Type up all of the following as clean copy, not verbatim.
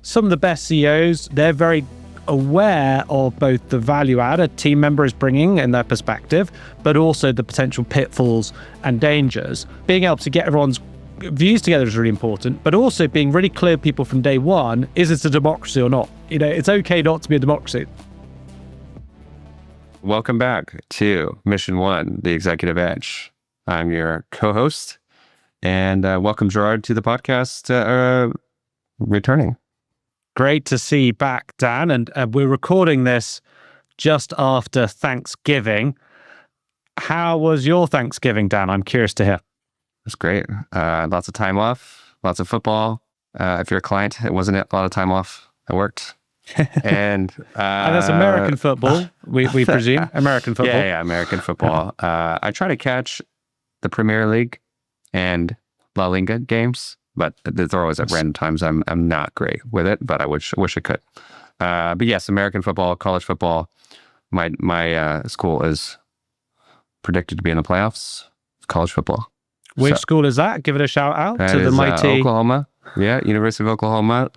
some of the best CEOs, they're very aware of both the value add a team member is bringing in their perspective, but also the potential pitfalls and dangers. Being able to get everyone's views together is really important, but also being really clear people from day one, is it a democracy or not? It's okay not to be a democracy. Welcome back to Mission One, the Executive Edge. I'm your co-host, and welcome Gerard to the podcast, returning. Great to see you back, Dan, and we're recording this just after Thanksgiving. How was your Thanksgiving, Dan? I'm curious to hear. It's great. Lots of time off, lots of football. If you're a client, it wasn't a lot of time off. I worked. And that's American football, we presume. American football. Yeah, American football. I try to catch the Premier League and La Liga games, but they're always at random times. I'm not great with it, but I wish I could. But yes, American football, college football. My school is predicted to be in the playoffs. College football. Which school is that? Give it a shout out to the mighty Oklahoma. Yeah, University of Oklahoma.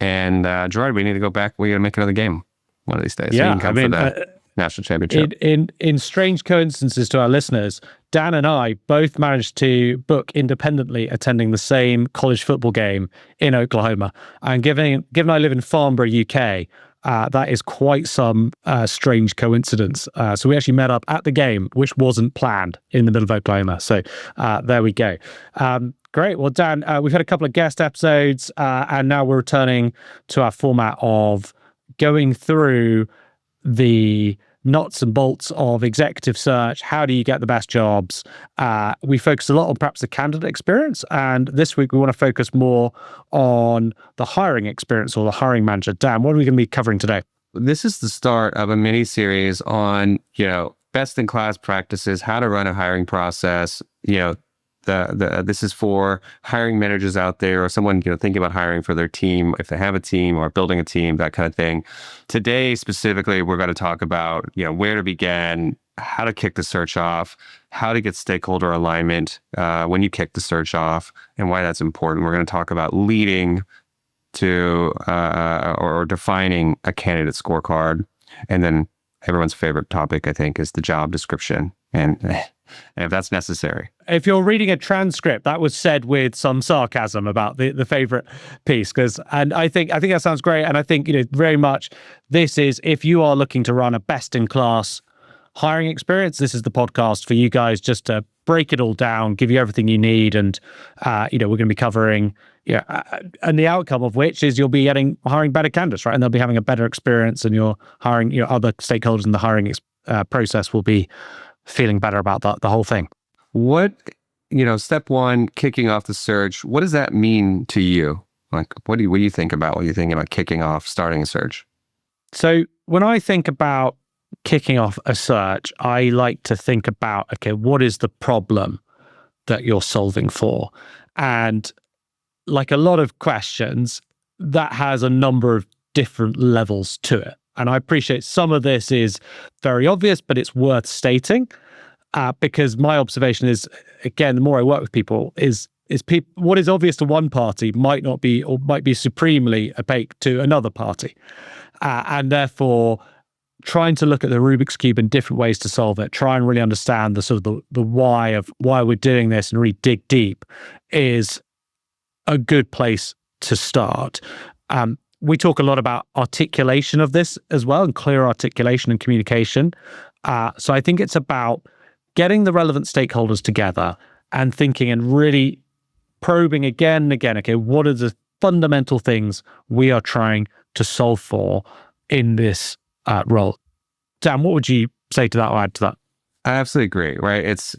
And Gerard, we need to go back. We got to make another game one of these days. Yeah, so you can come for the national championship. In strange coincidences to our listeners, Dan and I both managed to book independently attending the same college football game in Oklahoma. And given I live in Farnborough, UK, that is quite some strange coincidence. So we actually met up at the game, which wasn't planned, in the middle of Oklahoma. So there we go. Great. Well, Dan, we've had a couple of guest episodes, and now we're returning to our format of going through the nuts and bolts of executive search. How do you get the best jobs? We focus a lot on perhaps the candidate experience, and this week we want to focus more on the hiring experience or the hiring manager. Dan, what are we going to be covering today? This is the start of a mini series on, best in class practices, how to run a hiring process. This is for hiring managers out there, or someone thinking about hiring for their team, if they have a team or building a team, that kind of thing. Today specifically, we're going to talk about where to begin, how to kick the search off, how to get stakeholder alignment when you kick the search off, and why that's important. We're going to talk about leading to or defining a candidate scorecard, and then everyone's favorite topic, I think, is the job description and if that's necessary. If you're reading a transcript, that was said with some sarcasm about the favorite piece, and I think that sounds great. And I think, very much this is, if you are looking to run a best-in-class hiring experience, this is the podcast for you guys, just to break it all down, give you everything you need. And, we're going to be covering, and the outcome of which is you'll be hiring better candidates, right? And they'll be having a better experience, and you're hiring, other stakeholders in the hiring process will be feeling better about the whole thing. What, step one, kicking off the search, what does that mean to you? Like, what do you think about when you think about kicking off, starting a search? So when I think about kicking off a search, I like to think about, okay, what is the problem that you're solving for? And like a lot of questions, that has a number of different levels to it. And I appreciate some of this is very obvious, but it's worth stating because my observation is, again, the more I work with people, is what is obvious to one party might not be, or might be supremely opaque to another party. And therefore, trying to look at the Rubik's Cube in different ways to solve it, try and really understand the sort of the why of why we're doing this and really dig deep is a good place to start. We talk a lot about articulation of this as well, and clear articulation and communication. So I think it's about getting the relevant stakeholders together and thinking and really probing again and again, okay, what are the fundamental things we are trying to solve for in this role? Dan, what would you say to that or add to that? I absolutely agree, right? It's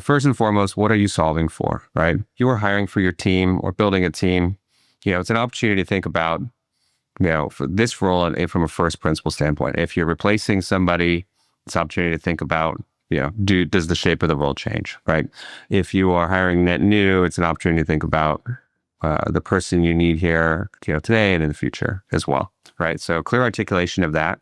first and foremost, what are you solving for, right? You are hiring for your team or building a team. It's an opportunity to think about, for this role and from a first principle standpoint. If you're replacing somebody, it's an opportunity to think about, does the shape of the role change, right? If you are hiring net new, it's an opportunity to think about the person you need here, today and in the future as well, right? So clear articulation of that.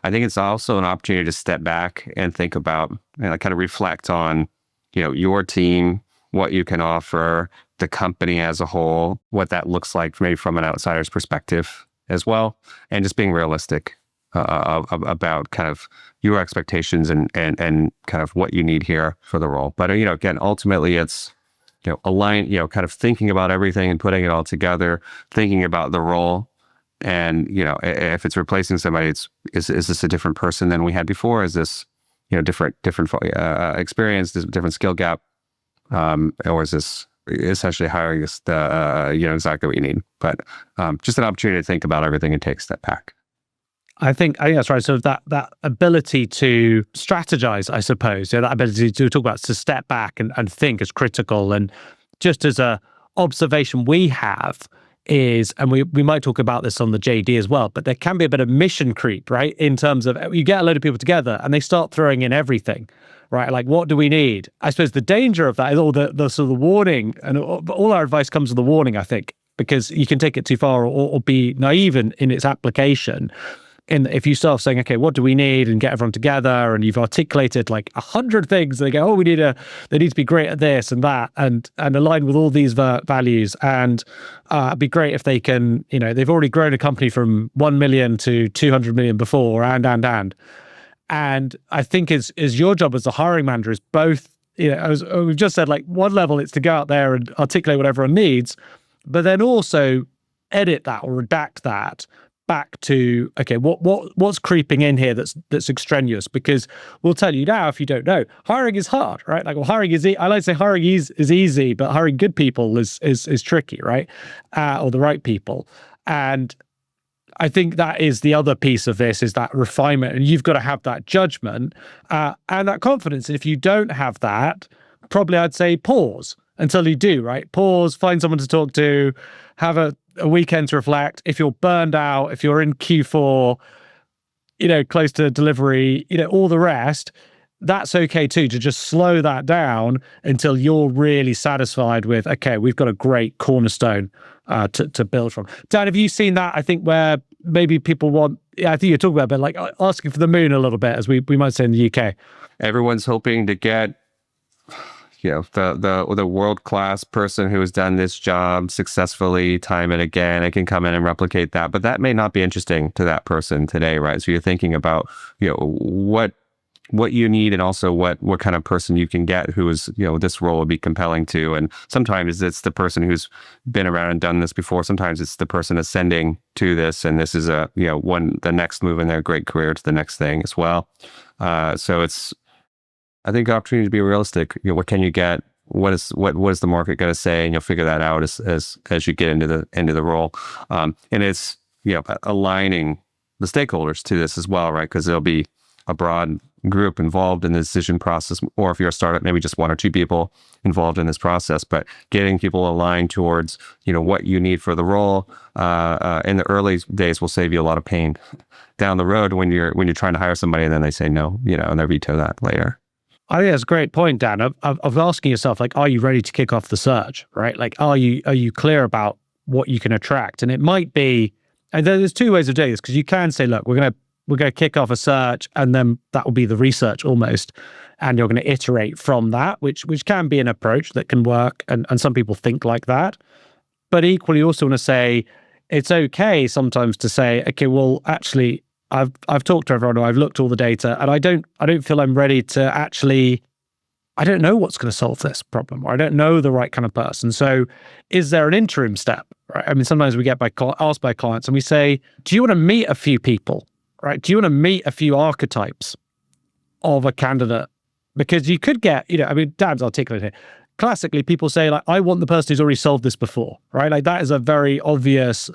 I think it's also an opportunity to step back and think about, kind of reflect on, your team, what you can offer, the company as a whole, what that looks like maybe from an outsider's perspective as well, and just being realistic about kind of your expectations and kind of what you need here for the role. But again, ultimately it's align, kind of thinking about everything and putting it all together, thinking about the role. And, if it's replacing somebody, is this a different person than we had before? Is this, different experience, different skill gap? Or is this essentially hiring this, exactly what you need? But just an opportunity to think about everything and take a step back. I think that's right. So that ability to strategize, I suppose, that ability to talk about, to step back and think is critical. And just as a observation we have is, and we might talk about this on the JD as well, but there can be a bit of mission creep, right? In terms of you get a load of people together and they start throwing in everything, right? Like, what do we need? I suppose the danger of that is all the sort of the warning, and all our advice comes with the warning, I think, because you can take it too far or be naive in its application. And if you start saying, okay, what do we need, and get everyone together, and you've articulated like 100 things, they go, oh, they need to be great at this and that, and align with all these values, and it'd be great if they can, they've already grown a company from 1 million to 200 million before, and I think is your job as a hiring manager is both, as we've just said, like one level, it's to go out there and articulate what everyone needs, but then also edit that or redact that back to, okay, what's creeping in here that's extraneous? Because we'll tell you now, if you don't know, hiring is hard, right? Like, well, hiring is I like to say hiring is easy, but hiring good people is tricky, right? Or the right people. And I think that is the other piece of this, is that refinement, and you've got to have that judgment and that confidence. And if you don't have that, probably I'd say pause until you do, right? Pause, find someone to talk to, have a weekend to reflect. If you're burned out, if you're in Q4, close to delivery, all the rest, that's okay too, to just slow that down until you're really satisfied with, okay, we've got a great cornerstone to build from. Dan, have you seen that? I think where maybe people want, I think you're talking about, but like asking for the moon a little bit, as we might say in the UK. Everyone's hoping to get the world-class person who has done this job successfully time and again. I can come in and replicate that, but that may not be interesting to that person today, right? So you're thinking about, what you need, and also what kind of person you can get who is, this role would be compelling to. And sometimes it's the person who's been around and done this before. Sometimes it's the person ascending to this, and this is the next move in their great career to the next thing as well. So it's, I think, opportunity to be realistic. What can you get? What is the market going to say? And you'll figure that out as you get into the role. And it's aligning the stakeholders to this as well, right? Because there'll be a broad group involved in the decision process, or if you're a startup, maybe just one or two people involved in this process. But getting people aligned towards what you need for the role in the early days will save you a lot of pain down the road when you're trying to hire somebody and then they say no, and they veto that later. I think that's a great point, Dan, of asking yourself, like, are you ready to kick off the search, right? Like, are you clear about what you can attract? And it might be, and there's two ways of doing this, because you can say, look, we're going to kick off a search, and then that will be the research almost, and you're going to iterate from that, which can be an approach that can work, and some people think like that. But equally, you also want to say, it's okay sometimes to say, okay, well, actually, I've talked to everyone, I've looked at all the data, and I don't feel I'm ready to actually, I don't know what's going to solve this problem, or I don't know the right kind of person. So is there an interim step, right? I mean, sometimes we get asked by clients and we say, do you want to meet a few people, right? Do you want to meet a few archetypes of a candidate? Because you could get, Dan's articulate here. Classically, people say, like, I want the person who's already solved this before, right? Like, that is a very obvious.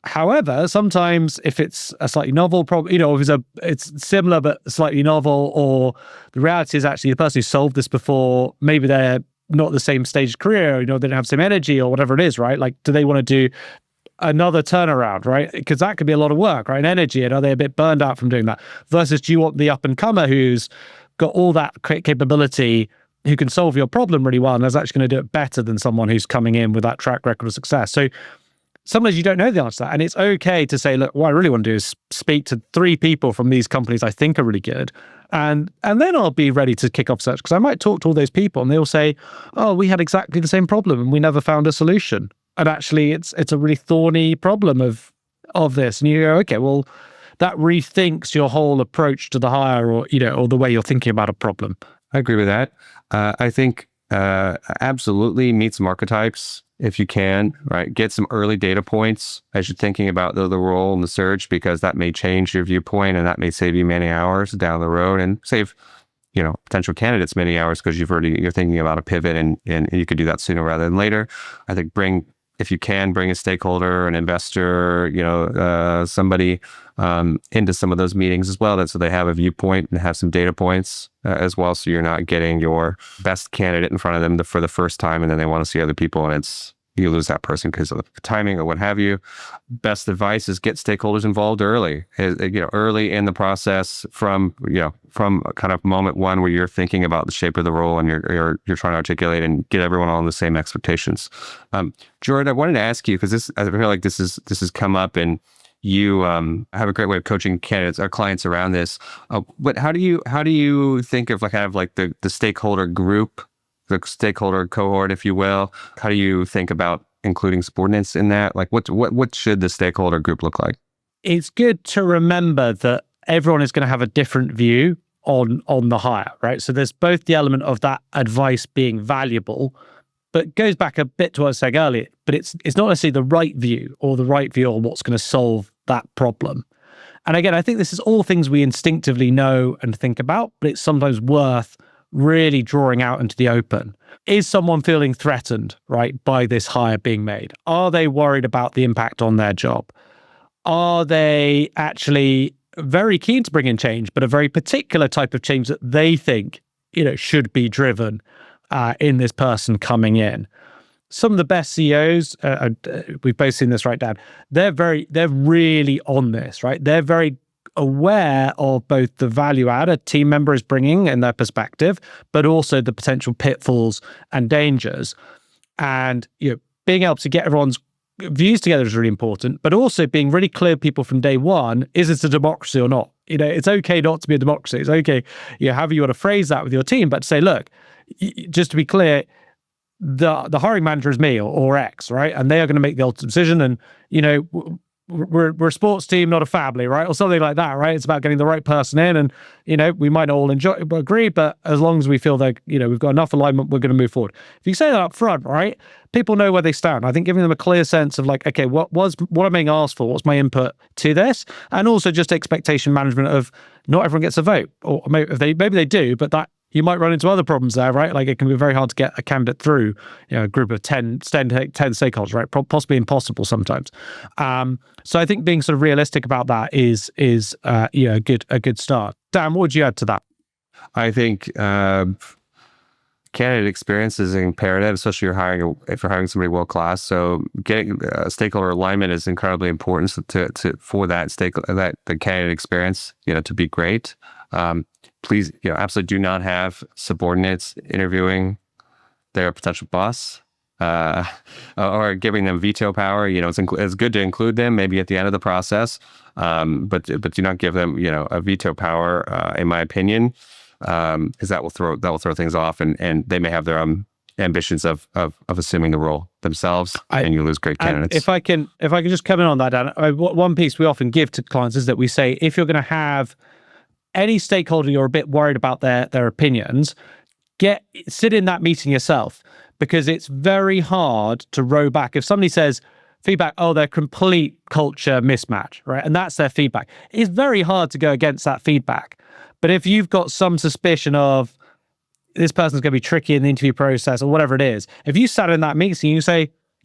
However, sometimes if it's a slightly novel problem, if it's similar but slightly novel, or the reality is actually the person who solved this before, maybe they're not the same stage of career, they don't have the same energy or whatever it is, right? Like, do they want to do another turnaround, right? Because that could be a lot of work, right? And energy, and are they a bit burned out from doing that? Versus, do you want the up-and-comer who's got all that capability, who can solve your problem really well, and is actually going to do it better than someone who's coming in with that track record of success? So sometimes you don't know the answer to that. And it's okay to say, look, what I really want to do is speak to 3 people from these companies I think are really good, And then I'll be ready to kick off search, because I might talk to all those people and they'll say, oh, we had exactly the same problem and we never found a solution. And actually it's a really thorny problem of this. And you go, okay, well, that rethinks your whole approach to the hire, or the way you're thinking about a problem. I agree with that. I think absolutely meet some archetypes if you can, right? Get some early data points as you're thinking about the role in the search, because that may change your viewpoint and that may save you many hours down the road, and save potential candidates many hours, because you're thinking about a pivot, and you could do that sooner rather than later. I think if you can, bring a stakeholder, an investor, somebody into some of those meetings as well, so they have a viewpoint and have some data points as well, so you're not getting your best candidate in front of them for the first time, and then they want to see other people, and you lose that person because of the timing or what have you. Best advice is get stakeholders involved early, early in the process, from kind of moment one where you're thinking about the shape of the role and you're trying to articulate and get everyone on the same expectations. Gerard, I wanted to ask you, because I feel like this has come up, and you have a great way of coaching candidates, our clients, around this. But how do you think of the stakeholder group, the stakeholder cohort, if you will? How do you think about including subordinates in that? Like, what should the stakeholder group look like? It's good to remember that everyone is going to have a different view on the hire, right? So there's both the element of that advice being valuable, but it goes back a bit to what I was saying earlier, but it's not necessarily the right view on what's going to solve that problem. And again, I think this is all things we instinctively know and think about, but it's sometimes worth really drawing out into the open. Is someone feeling threatened, right, by this hire being made? Are they worried about the impact on their job? Are they actually very keen to bring in change, but a very particular type of change that they think, should be driven in this person coming in? Some of the best CEOs, we've both seen this, right, Dan? They're really on this, right? They're very aware of both the value add a team member is bringing in their perspective, but also the potential pitfalls and dangers. And being able to get everyone's views together is really important, but also being really clear, people, from day one, is this a democracy or not? It's okay not to be a democracy. It's okay, however you want to phrase that with your team, but to say, look, just to be clear, the hiring manager is me or X, right? And they are going to make the ultimate decision. And, we're a sports team, not a family, right? Or something like that, right? It's about getting the right person in, and, we might not all agree, but as long as we feel that, we've got enough alignment, we're going to move forward. If you say that up front, right, people know where they stand. I think giving them a clear sense of okay, what am I being asked for? What's my input to this? And also just expectation management of not everyone gets a vote, or maybe they do, but that you might run into other problems there, right? Like, it can be very hard to get a candidate through, a group of 10 stakeholders, right? Possibly impossible sometimes. So I think being sort of realistic about that is a good start. Dan, what would you add to that? I think candidate experience is imperative, especially if you're hiring somebody world class. So getting stakeholder alignment is incredibly important for that the candidate experience, to be great. Please, absolutely do not have subordinates interviewing their potential boss, or giving them veto power. It's good to include them maybe at the end of the process, but do not give them, a veto power, in my opinion, because that will throw things off, and they may have their ambitions of assuming the role themselves, and you lose great candidates. If I can just come in on that, Dan, one piece we often give to clients is that we say, if you're going to have any stakeholder you're a bit worried about their opinions, sit in that meeting yourself, because it's very hard to row back. If somebody says feedback, they're complete culture mismatch, right? And that's their feedback. It's very hard to go against that feedback. But if you've got some suspicion of this person's going to be tricky in the interview process or whatever it is, if you sat in that meeting,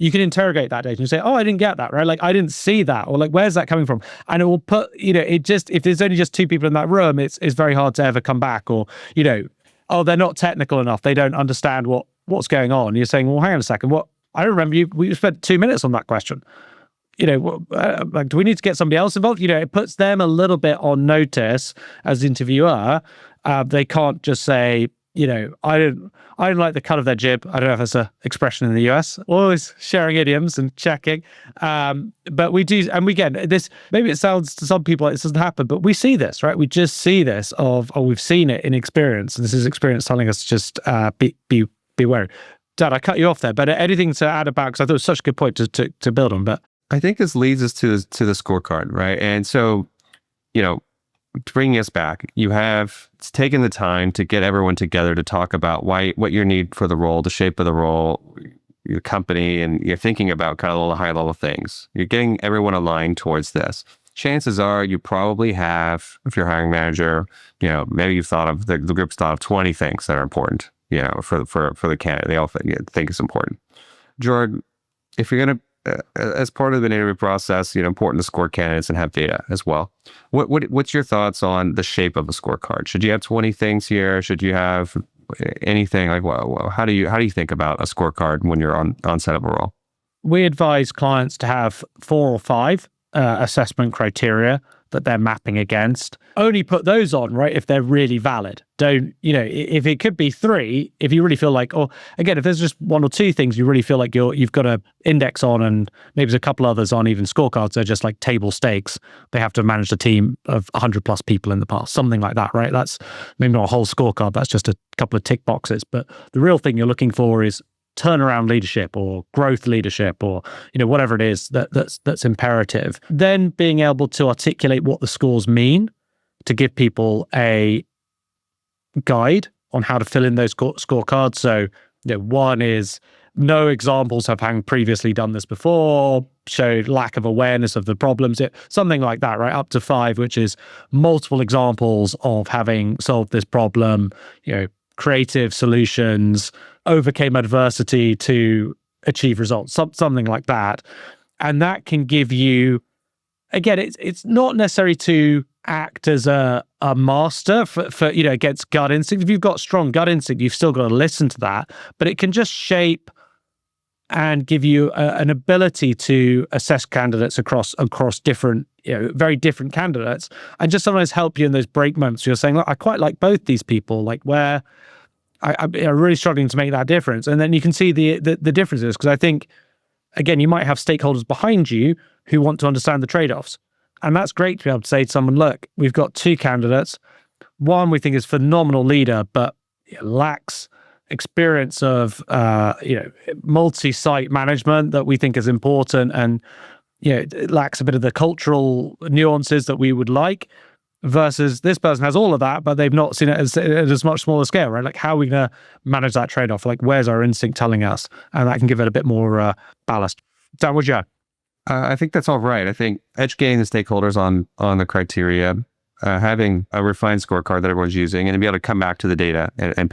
you can interrogate that data and say, I didn't get that, right? Like, I didn't see that, or where's that coming from? And it will put, if there's only just two people in that room, it's very hard to ever come back, or, they're not technical enough. They don't understand what's going on. You're saying, well, hang on a second. I don't remember we spent 2 minutes on that question. Do we need to get somebody else involved? It puts them a little bit on notice as the interviewer. They can't just say, I didn't like the cut of their jib. I don't know if that's an expression in the US. Always sharing idioms and checking. But we do, and again, this, maybe it sounds to some people like this doesn't happen, but we see this, right? We just see this we've seen it in experience. And this is experience telling us just be wary. Dad, I cut you off there, but anything to add about, because I thought it was such a good point to build on. But I think this leads us to the scorecard, right? And so, bringing us back, you have taken the time to get everyone together to talk about what your need for the role, the shape of the role, your company, and you're thinking about kind of all the high level things. You're getting everyone aligned towards this. Chances are you probably have, if you're a hiring manager, maybe you've thought of the group's thought of 20 things that are important, for the candidate. They all think it's important. Gerard, if you're going to, as part of the interview process, important to score candidates and have data as well. What's your thoughts on the shape of a scorecard? Should you have 20 things here? Should you have anything like, how do you think about a scorecard when you're on set of a role? We advise clients to have 4 or 5 assessment criteria that they're mapping against. Only put those on, right, if they're really valid. Don't, if it could be 3, if you really feel like, or again, if there's just 1 or 2 things you really feel like you've got an index on, and maybe there's a couple others on even scorecards, they're just like table stakes. They have to manage a team of 100 plus people in the past, something like that, right? That's maybe not a whole scorecard, that's just a couple of tick boxes. But the real thing you're looking for is turnaround leadership or growth leadership, or whatever it is that's imperative. Then being able to articulate what the scores mean to give people a guide on how to fill in those scorecards. So 1 is no examples of having previously done this before, showed lack of awareness of the problems, something like that, right? Up to 5, which is multiple examples of having solved this problem, creative solutions, overcame adversity to achieve results, something like that. And that can give you, again, it's not necessary to act as a master for against gut instinct. If you've got strong gut instinct, you've still got to listen to that, but it can just shape and give you an ability to assess candidates across different, very different candidates, and just sometimes help you in those break moments where you're saying, look, I quite like both these people, like where I'm really struggling to make that difference. And then you can see the differences, because I think, again, you might have stakeholders behind you who want to understand the trade-offs. And that's great to be able to say to someone, look, we've got 2 candidates. One we think is phenomenal leader, but lacks experience of, multi-site management that we think is important, and, it lacks a bit of the cultural nuances that we would like. Versus this person has all of that, but they've not seen it at a much smaller scale, right? Like, how are we going to manage that trade-off? Like, where's our instinct telling us? And that can give it a bit more ballast. Dan, would you? I think that's all right. I think educating the stakeholders on the criteria, having a refined scorecard that everyone's using, and be able to come back to the data and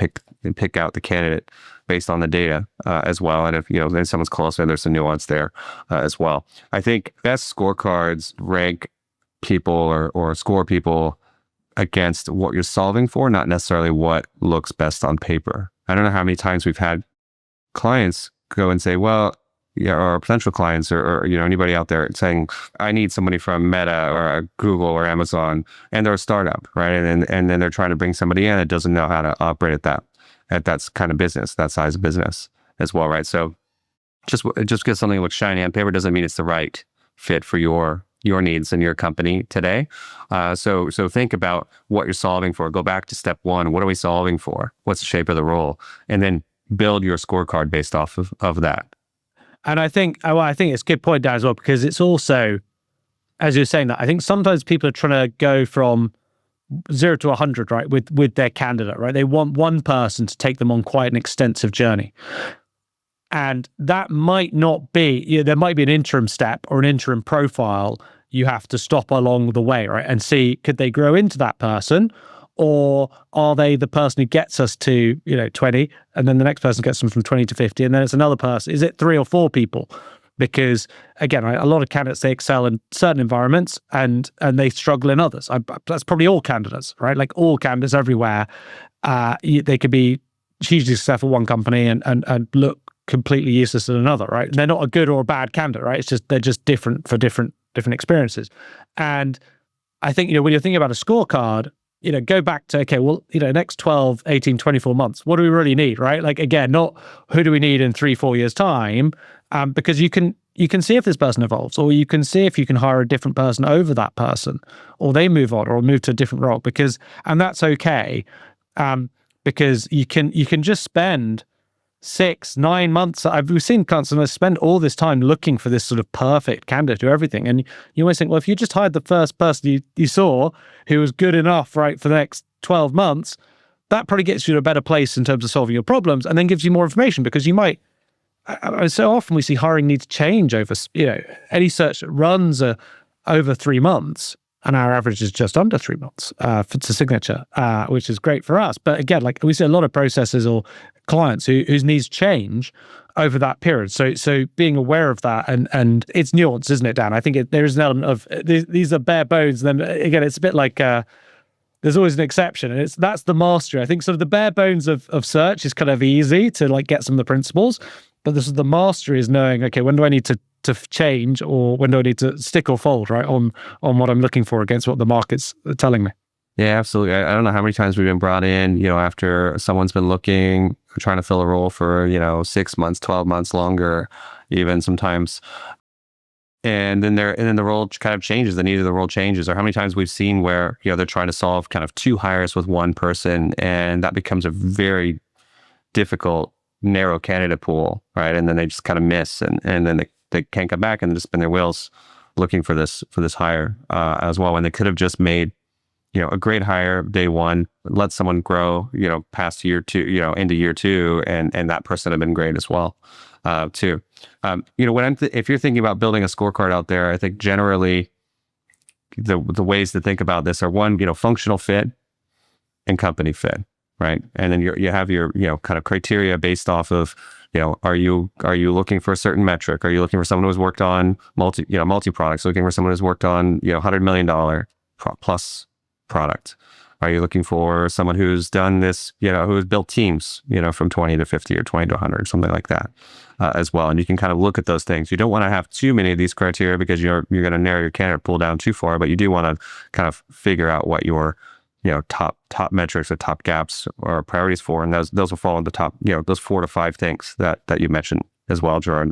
pick out the candidate based on the data as well. And if then someone's closer, there's some nuance there as well. I think best scorecards rank people or score people against what you're solving for, not necessarily what looks best on paper. I don't know how many times we've had clients go and say, well, or potential clients or anybody out there saying, I need somebody from Meta or Google or Amazon, and they're a startup, right? And then they're trying to bring somebody in that doesn't know how to operate at that kind of business, that size of business as well, right? So just because something looks shiny on paper doesn't mean it's the right fit for your needs in your company today. So think about what you're solving for. Go back to step 1. What are we solving for? What's the shape of the role? And then build your scorecard based off of that. And I think it's a good point, Dan, as well, because it's also, as you're saying that, I think sometimes people are trying to go from 0 to 100, right, with their candidate, right? They want one person to take them on quite an extensive journey. And that might not be, there might be an interim step or an interim profile you have to stop along the way, right? And see, could they grow into that person? Or are they the person who gets us to, 20, and then the next person gets them from 20 to 50, and then it's another person? Is it 3 or 4 people? Because, again, right, a lot of candidates, they excel in certain environments and they struggle in others. That's probably all candidates, right? Like all candidates everywhere. They could be hugely successful in one company and look completely useless in another, right? They're not a good or a bad candidate, right? It's just, they're just different for different experiences. And I think, when you're thinking about a scorecard, go back to, okay, well, next 12, 18, 24 months, what do we really need, right? Like, again, not who do we need in 3-4 years time, because you can see if this person evolves, or you can see if you can hire a different person over that person, or they move on or move to a different role, and that's okay, because you can just spend 6-9 months. We've seen customers spend all this time looking for this sort of perfect candidate to everything. And you always think, well, if you just hired the first person you saw who was good enough, right, for the next 12 months, that probably gets you to a better place in terms of solving your problems, and then gives you more information, because you might, so often we see hiring needs change over, any search that runs over 3 months, and our average is just under 3 months to signature, which is great for us. But again, like we see a lot of processes or clients whose needs change over that period. So being aware of that, and it's nuanced, isn't it, Dan? I think there is an element of these are bare bones. And then again, it's a bit like there's always an exception, and that's the mastery. I think sort of the bare bones of search is kind of easy to like get some of the principles, but this is the mastery, is knowing, okay, when do I need to change, or when do I need to stick or fold, right, on what I'm looking for against what the market's telling me. Yeah, absolutely. I don't know how many times we've been brought in, after someone's been looking, trying to fill a role for, 6 months, 12 months, longer, even sometimes. And then the role kind of changes, the need of the role changes. Or how many times we've seen where, they're trying to solve kind of 2 hires with 1 person, and that becomes a very difficult, narrow candidate pool, right? And then they just kind of miss, and then they can't come back and just spin their wheels looking for this hire as well, when they could have just made a great hire day 1, let someone grow past year 2, into year 2, and that person have been great as well too. When if you're thinking about building a scorecard out there, I think generally the ways to think about this are, one, functional fit and company fit, right? And then you have your kind of criteria based off of are you looking for a certain metric? Are you looking for someone who's worked on multi products? Looking for someone who's worked on $100 million plus product? Are you looking for someone who's done this, who's built teams, from 20 to 50 or 20 to 100, something like that as well? And you can kind of look at those things. You don't want to have too many of these criteria, because you're going to narrow your candidate pool down too far, but you do want to kind of figure out what your top metrics or top gaps or priorities for, and those will fall into top, those 4 to 5 things that you mentioned as well, Gerard.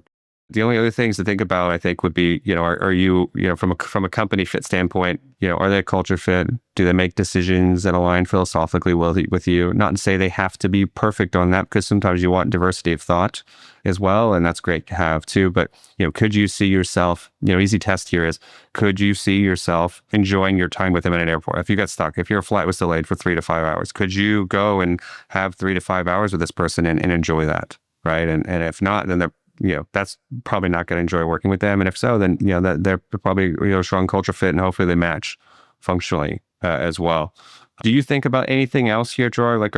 The only other things to think about, I think, would be, are you, from a company fit standpoint, are they a culture fit? Do they make decisions that align philosophically with you? Not to say they have to be perfect on that, because sometimes you want diversity of thought as well, and that's great to have too. But, could you see yourself, easy test here is, could you see yourself enjoying your time with them in an airport? If you got stuck, if your flight was delayed for 3 to 5 hours, could you go and have 3 to 5 hours with this person and enjoy that, right? And if not, then that's probably not going to enjoy working with them. And if so, then, that they're probably, a strong culture fit, and hopefully they match functionally as well. Do you think about anything else here, Gerard?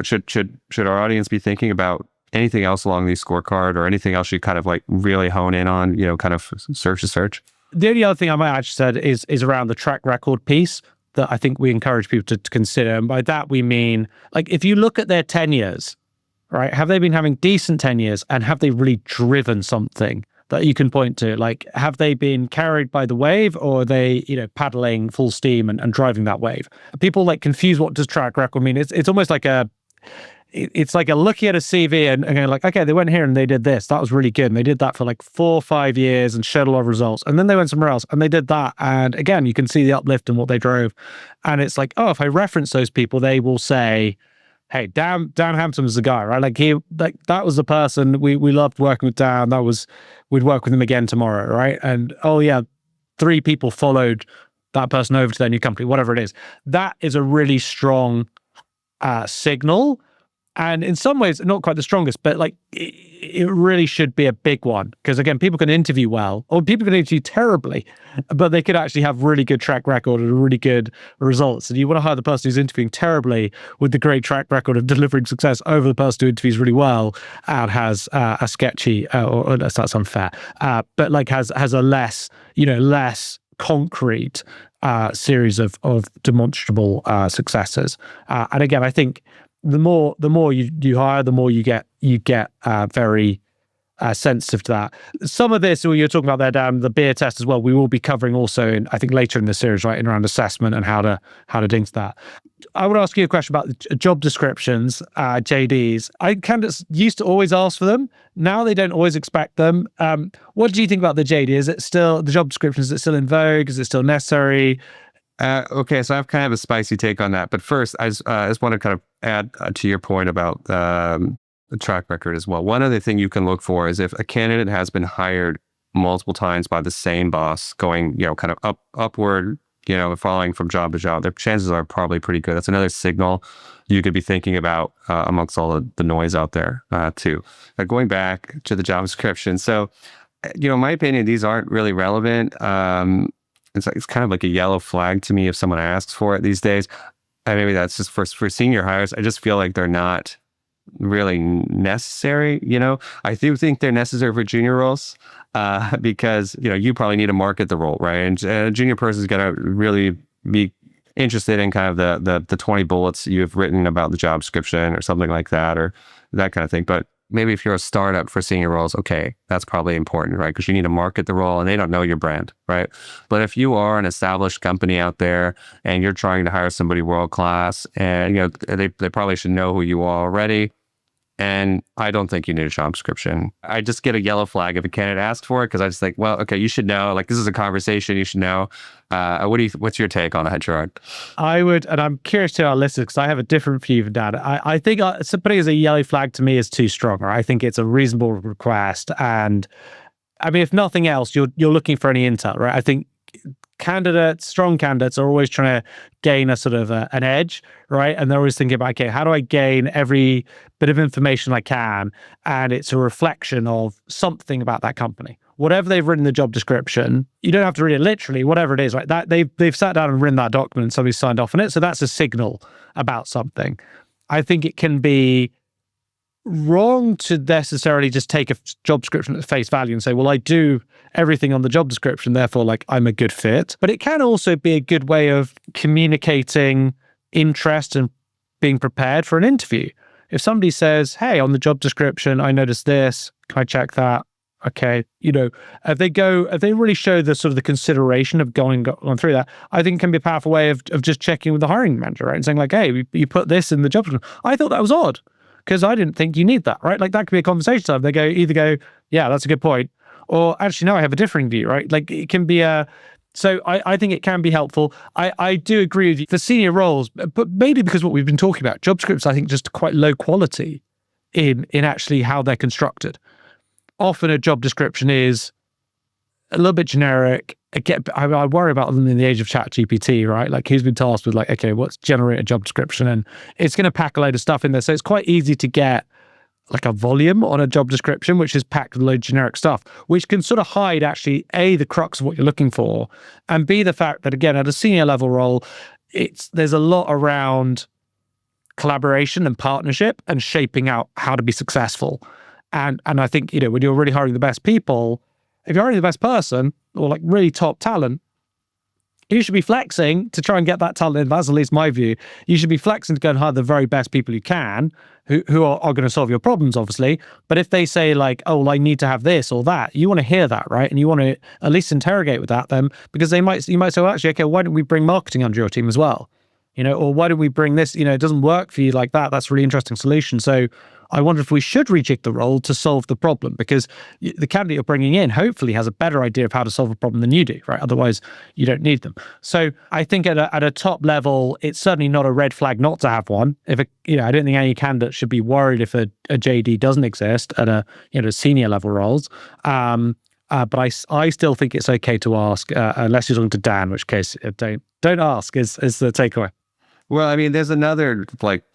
Should our audience be thinking about anything else along these scorecard, or anything else you kind of like really hone in on, kind of search to search? The only other thing I might actually said is around the track record piece that I think we encourage people to consider. And by that, we mean, like, if you look at their tenures, right? Have they been having decent tenures, and have they really driven something that you can point to? Like, have they been carried by the wave, or are they, paddling full steam and driving that wave? People like confuse what does track record mean. It's almost like it's like a looking at a CV and going like, okay, they went here and they did this. That was really good. And they did that for like 4 or 5 years and showed a lot of results. And then they went somewhere else and they did that. And again, you can see the uplift in what they drove. And it's like, oh, if I reference those people, they will say, hey, Dan Hampton was the guy, right? That was the person we loved working with Dan. We'd work with him again tomorrow, right? And oh yeah, 3 people followed that person over to their new company, whatever it is. That is a really strong signal. And in some ways, not quite the strongest, but like it really should be a big one. Because again, people can interview well, or people can interview terribly, but they could actually have really good track record and really good results. And you want to hire the person who's interviewing terribly with the great track record of delivering success over the person who interviews really well and has a sketchy, or that's unfair, but like has a less concrete series of demonstrable successes. And again, I think the more you hire, the more you get very sensitive to that. Some of this, you're talking about there, Dan, the beer test as well, we will be covering also in, I think, later in the series, right, in around assessment and how to ding to that. I would ask you a question about job descriptions, JDs. Candidates used to always ask for them. Now they don't always expect them. What do you think about the JD? Is it still, the job description, is it still in vogue? Is it still necessary? Okay, so I have kind of a spicy take on that. But first, I just want to kind of add to your point about the track record as well. One other thing you can look for is if a candidate has been hired multiple times by the same boss, going, kind of upward, following from job to job, their chances are probably pretty good. That's another signal you could be thinking about amongst all of the noise out there too. Going back to the job description. So, in my opinion, these aren't really relevant. It's kind of like a yellow flag to me if someone asks for it these days. And maybe that's just for senior hires. I just feel like they're not really necessary. I do think they're necessary for junior roles because, you probably need to market the role, right? And a junior person is going to really be interested in kind of the 20 bullets you've written about the job description or something like that, or that kind of thing. But maybe if you're a startup for senior roles, okay, that's probably important, right? Because you need to market the role and they don't know your brand, right? But if you are an established company out there and you're trying to hire somebody world-class and, they probably should know who you are already. And I don't think you need a job description. I just get a yellow flag if a candidate asks for it because I just think, well, okay, you should know. Like, this is a conversation. You should know. What's your take on that, Gerard? I would, and I'm curious to our listeners because I have a different view than that. I think putting as a yellow flag to me is too strong. Right? I think it's a reasonable request, and I mean, if nothing else, you're looking for any intel, right? I think strong candidates are always trying to gain a sort of an edge, right? And they're always thinking about, okay, how do I gain every bit of information I can? And it's a reflection of something about that company. Whatever they've written in the job description, you don't have to read it literally, whatever it is, right? That they've sat down and written that document and somebody signed off on it. So that's a signal about something. I think it can be wrong to necessarily just take a job description at face value and say, well, I do everything on the job description, therefore, like, I'm a good fit. But it can also be a good way of communicating interest and being prepared for an interview. If somebody says, hey, on the job description, I noticed this, can I check that? Okay, if they really show the sort of the consideration of going through that, I think it can be a powerful way of just checking with the hiring manager, right? And saying like, hey, you put this in the job description. I thought that was odd, because I didn't think you need that, right? Like, that could be a conversation time. They either go, yeah, that's a good point, or actually, no, I have a differing view, right? Like, it can be so I think it can be helpful. I do agree with you for senior roles, but maybe because what we've been talking about, job descriptions, I think, just quite low quality in actually how they're constructed. Often a job description is a little bit generic. Again, I worry about them in the age of ChatGPT, right? Like, who's been tasked with like, okay, what's generate a job description? And it's going to pack a load of stuff in there. So it's quite easy to get like a volume on a job description, which is packed with a load of generic stuff, which can sort of hide actually A, the crux of what you're looking for, and B, the fact that, again, at a senior level role, there's a lot around collaboration and partnership and shaping out how to be successful. And I think, when you're really hiring the best people, if you're hiring the best person or like really top talent, you should be flexing to try and get that talent in. That's at least my view. You should be flexing to go and hire the very best people you can who are going to solve your problems, obviously. But if they say like, oh, well, I need to have this or that, you want to hear that, right? And you want to at least interrogate with that then, because you might say, well, actually, okay, why don't we bring marketing under your team as well? Or why don't we bring this, it doesn't work for you like that. That's a really interesting solution. So I wonder if we should rejig the role to solve the problem, because the candidate you're bringing in hopefully has a better idea of how to solve a problem than you do, right? Otherwise, you don't need them. So I think at a top level, it's certainly not a red flag not to have one. I don't think any candidate should be worried if a JD doesn't exist at a senior level roles. But I still think it's okay to ask, unless you're talking to Dan, in which case don't ask is the takeaway. Well, I mean, there's another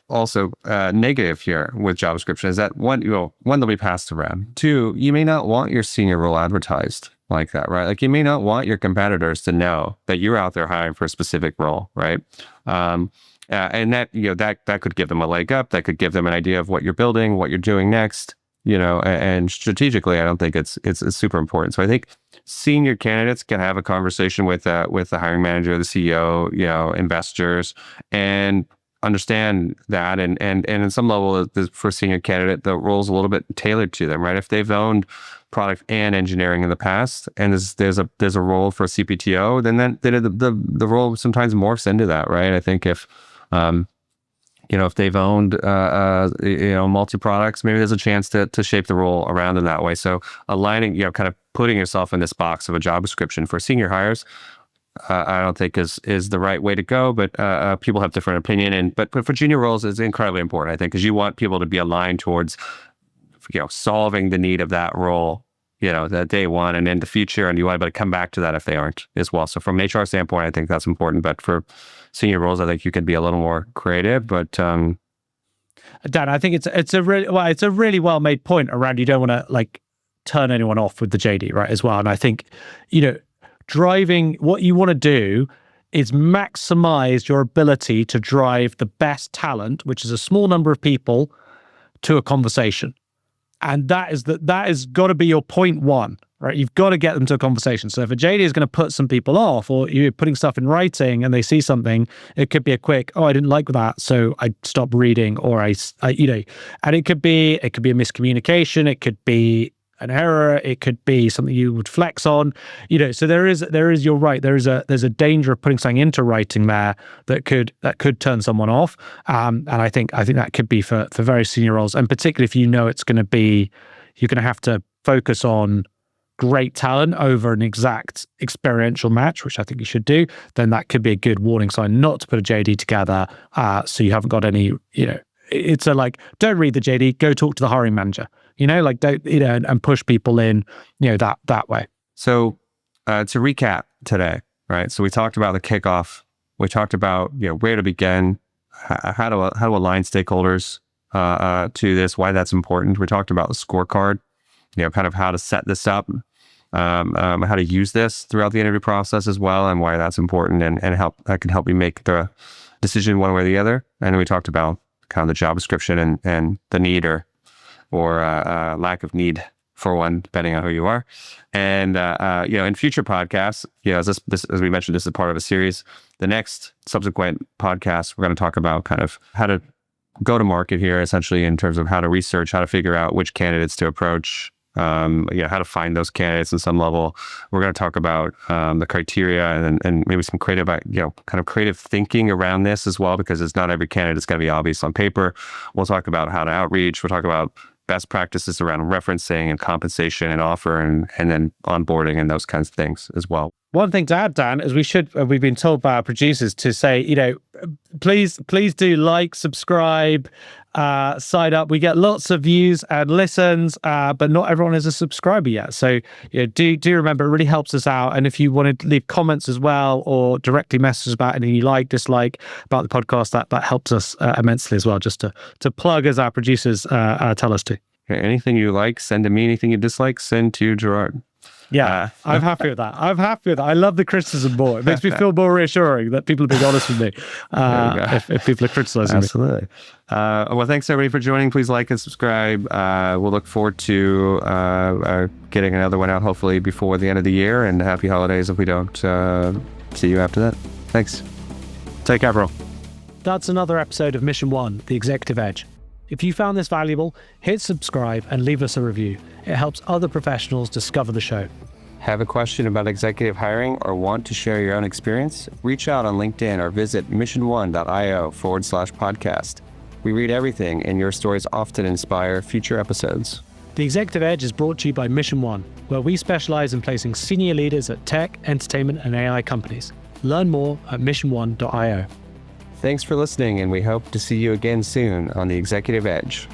also negative here with job description is that one, they'll be passed around. Two, you may not want your senior role advertised like that, right? Like, you may not want your competitors to know that you're out there hiring for a specific role, right? And that that could give them a leg up. That could give them an idea of what you're building, what you're doing next. And strategically, I don't think it's super important. So I think senior candidates can have a conversation with the hiring manager, the CEO, investors, and understand that, and in some level for a senior candidate, the role's a little bit tailored to them, right? If they've owned product and engineering in the past, and there's a role for a CPTO, then the role sometimes morphs into that, right? I think if if they've owned multi-products, maybe there's a chance to shape the role around in that way. So aligning, kind of putting yourself in this box of a job description for senior hires, I don't think is the right way to go, but people have different opinion. But for junior roles, it's incredibly important, I think, because you want people to be aligned towards, solving the need of that role, that day one and in the future, and you want to be able to come back to that if they aren't as well. So from an HR standpoint, I think that's important. But for senior roles, I think you could be a little more creative. But Dan, I think it's a really well made point around you don't want to turn anyone off with the JD, right, as well. And I think driving, what you want to do is maximize your ability to drive the best talent, which is a small number of people, to a conversation. And that has got to be your point one, right? You've got to get them to a conversation. So if a JD is going to put some people off, or you're putting stuff in writing and they see something, it could be a quick, I didn't like that, so I stopped reading, or I and it could be a miscommunication, it could be an error, it could be something you would flex on, so there is, you're right, there's a danger of putting something into writing there that could turn someone off. And I think that could be for very senior roles, and particularly if it's going to be, you're going to have to focus on great talent over an exact experiential match, which I think you should do, then that could be a good warning sign not to put a JD together. So you haven't got any, it's don't read the JD, go talk to the hiring manager. Don't, and push people in, that way. So to recap today, right? So we talked about the kickoff. We talked about, where to begin, how to align stakeholders to this, why that's important. We talked about the scorecard, kind of how to set this up, how to use this throughout the interview process as well, and why that's important, and that can help you make the decision one way or the other. And we talked about kind of the job description and the need or lack of need for one, depending on who you are. And, in future podcasts, as we mentioned, this is part of a series. The next subsequent podcast, we're going to talk about kind of how to go to market here, essentially, in terms of how to research, how to figure out which candidates to approach, how to find those candidates at some level. We're going to talk about the criteria and maybe some creative, kind of creative thinking around this as well, because it's not every candidate is going to be obvious on paper. We'll talk about how to outreach. We'll talk about best practices around referencing and compensation and offer and then onboarding and those kinds of things as well. One thing to add, Dan, is we've been told by our producers to say, please do subscribe, sign up. We get lots of views and listens, but not everyone is a subscriber yet. So do remember, it really helps us out. And if you want to leave comments as well, or directly messages about anything you dislike about the podcast, that helps us immensely as well, just to plug, as our producers tell us to. Okay, anything you like, send to me. Anything you dislike, send to Gerard. Yeah, I'm happy with that. I love the criticism more. It makes me feel more reassuring that people are being honest with me if people are criticizing me. Absolutely. Well, thanks everybody for joining. Please like and subscribe. We'll look forward to getting another one out hopefully before the end of the year, and happy holidays if we don't see you after that. Thanks. Take care, everyone. That's another episode of Mission 1, The Executive Edge. If you found this valuable, hit subscribe and leave us a review. It helps other professionals discover the show. Have a question about executive hiring or want to share your own experience? Reach out on LinkedIn or visit mission1.io/podcast. We read everything, and your stories often inspire future episodes. The Executive Edge is brought to you by Mission 1, where we specialize in placing senior leaders at tech, entertainment, and AI companies. Learn more at mission1.io. Thanks for listening, and we hope to see you again soon on The Executive Edge.